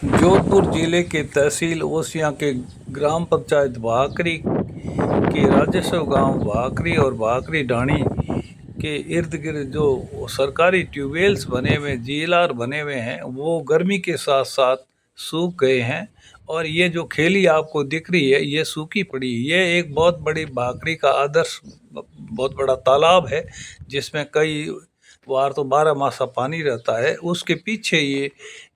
जोधपुर जिले के तहसील ओसियां के ग्राम पंचायत भाकरी के राजस्व गांव भाकरी और भाकरी ढाणी के इर्द गिर्द जो सरकारी ट्यूबवेल्स बने हुए जीएलआर बने हुए हैं वो गर्मी के साथ साथ सूख गए हैं। और ये जो खेली आपको दिख रही है ये सूखी पड़ी है। ये एक बहुत बड़ी भाकरी का आदर्श बहुत बड़ा तालाब है जिसमें कई बार तो 12 मासा पानी रहता है। उसके पीछे ये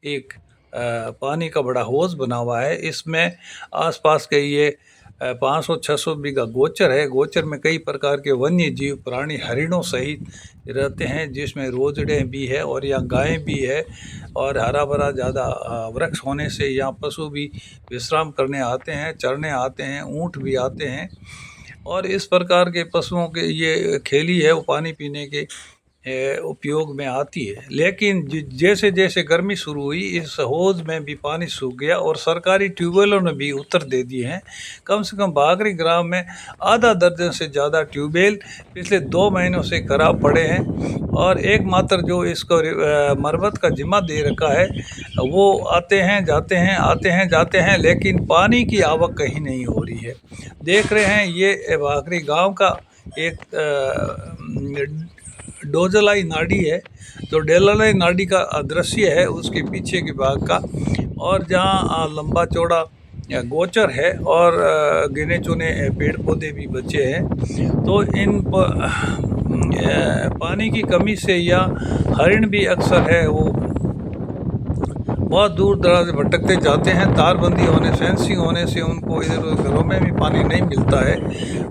एक पानी का बड़ा हौज बना हुआ है। इसमें आसपास के ये 500-600 बीघा गोचर है। गोचर में कई प्रकार के वन्य जीव प्राणी हरिणों सहित रहते हैं जिसमें रोजड़े भी है और यहाँ गायें भी है। और हरा भरा ज़्यादा वृक्ष होने से यहाँ पशु भी विश्राम करने आते हैं, चरने आते हैं, ऊँट भी आते हैं। और इस प्रकार के पशुओं के ये खेली है वो पानी पीने के उपयोग में आती है। लेकिन जैसे जैसे गर्मी शुरू हुई इस हौज में भी पानी सूख गया और सरकारी ट्यूबवेलों ने भी उत्तर दे दिए हैं। कम से कम भाकरी ग्राम में आधा दर्जन से ज़्यादा ट्यूबवेल पिछले 2 महीनों से खराब पड़े हैं। और एकमात्र जो इसको मरम्मत का जिम्मा दे रखा है वो आते हैं जाते हैं लेकिन पानी की आवक कहीं नहीं हो रही है। देख रहे हैं ये भाकरी गांव का एक डोजलाई नाडी है। जो डेलाई नाडी का दृश्य है उसके पीछे के भाग का। और जहाँ लंबा चौड़ा गोचर है और गिने चुने पेड़ पौधे भी बचे हैं। तो इन पानी की कमी से या हरिण भी अक्सर है वो बहुत दूर दराज भटकते जाते हैं। तारबंदी होने फेंसिंग होने से उनको इधर घरों में भी पानी नहीं मिलता है।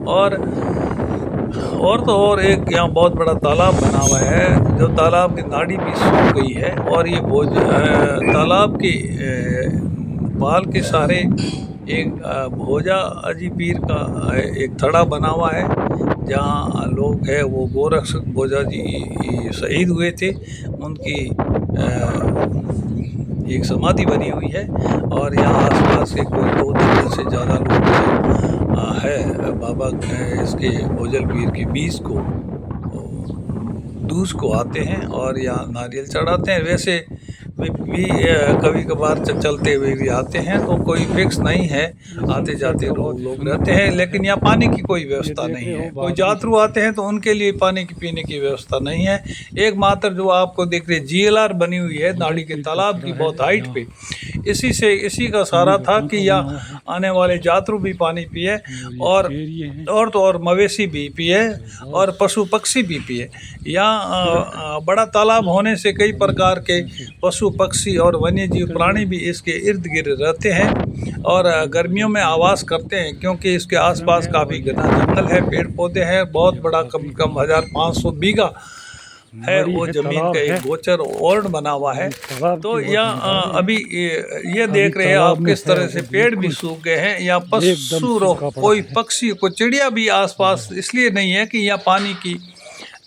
और तो और एक यहाँ बहुत बड़ा तालाब बना हुआ है जो तालाब की नाड़ी भी सूख गई है। और ये तालाब के पाल के सहारे एक भोजा अजी पीर का एक थड़ा बना हुआ है जहाँ लोग है वो गोरक्षक भोजा जी शहीद हुए थे उनकी एक समाधि बनी हुई है। और यहाँ आसपास के कोई 2 दर्जन से ज़्यादा लोग है बाबा इसके भोजल पीर के बीज को दूज को आते हैं और यहाँ नारियल चढ़ाते हैं। वैसे भी कभी कभार चलते हुए भी आते हैं तो कोई फिक्स नहीं है, आते जाते लोग रहते हैं। लेकिन यहाँ पानी की कोई व्यवस्था नहीं है। कोई यात्रु आते हैं तो उनके लिए पानी की पीने की व्यवस्था नहीं है। एकमात्र जो आपको दिख रही जीएलआर बनी हुई है नाली के तालाब की बहुत हाइट पे, इसी का सहारा था कि यहाँ आने वाले यात्रु भी पानी पिए और तो और मवेशी भी पिए और पशु पक्षी भी पिए। यहाँ बड़ा तालाब होने से कई प्रकार के पशु पक्षी और वन्य जीव प्राणी भी इसके इर्द गिर्द रहते हैं और गर्मियों में आवास करते हैं क्योंकि इसके आसपास काफ़ी घना जंगल है, पेड़ पौधे हैं। बहुत बड़ा कम 1500 बीघा है वो जमीन का एक गोचर वार्ड बना हुआ है। तो यहाँ अभी ये देख रहे हैं आप किस तरह से पेड़ भी सूख गए हैं। यहाँ पशु कोई पक्षी कोई चिड़िया भी आसपास इसलिए नहीं है कि यहाँ पानी की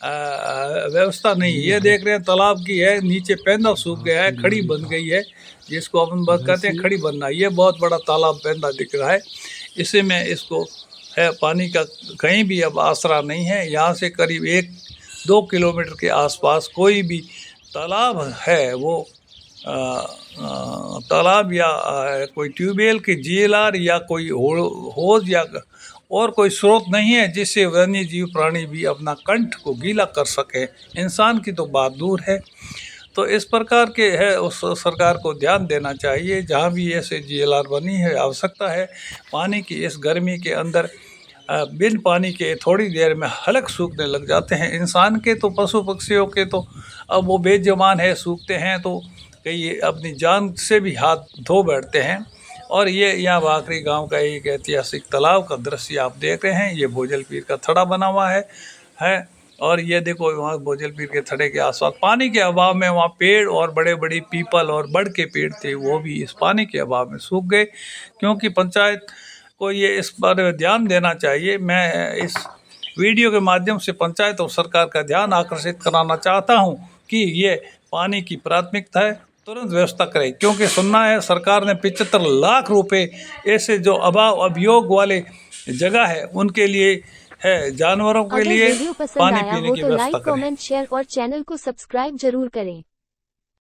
व्यवस्था नहीं। ये देख रहे हैं तालाब की है, नीचे पैंदा सूख गया है, खड़ी बन गई है जिसको अपन बात कहते हैं खड़ी बनना। ये बहुत बड़ा तालाब पैंदा दिख रहा है। इसी में इसको है पानी का कहीं भी अब आसरा नहीं है। यहाँ से करीब 1-2 किलोमीटर के आसपास कोई भी तालाब है वो तालाब या कोई ट्यूबवेल की जीएलआर या कोई हौज या और कोई स्रोत नहीं है जिससे वन्य जीव प्राणी भी अपना कंठ को गीला कर सके। इंसान की तो बात दूर है। तो इस प्रकार के है उस सरकार को ध्यान देना चाहिए। जहाँ भी ऐसे जीएलआर बनी है आवश्यकता है पानी की। इस गर्मी के अंदर बिन पानी के थोड़ी देर में हलक सूखने लग जाते हैं। इंसान के तो पशु पक्षियों के तो अब वो बेजुबान है, सूखते हैं तो कई अपनी जान से भी हाथ धो बैठते हैं। और ये यहाँ भाकरी गांव का एक ऐतिहासिक तालाब का दृश्य आप देख रहे हैं। ये भोजल पीर का थड़ा बना हुआ है। और ये देखो वहाँ भोजल पीर के थड़े के आसपास पानी के अभाव में वहाँ पेड़ और बड़े बड़े पीपल और बड़ के पेड़ थे वो भी इस पानी के अभाव में सूख गए। क्योंकि पंचायत को ये इस बारे में ध्यान देना चाहिए। मैं इस वीडियो के माध्यम से पंचायत और सरकार का ध्यान आकर्षित कराना चाहता हूँ कि ये पानी की प्राथमिकता है, तुरंत व्यवस्था करें। क्योंकि सुनना है सरकार ने 75 लाख रुपए ऐसे जो अभाव अभियोग वाले जगह है उनके लिए है, जानवरों के लिए पानी पीने की व्यवस्था करें। लाइक, कमेंट, शेयर और चैनल को सब्सक्राइब जरूर करें।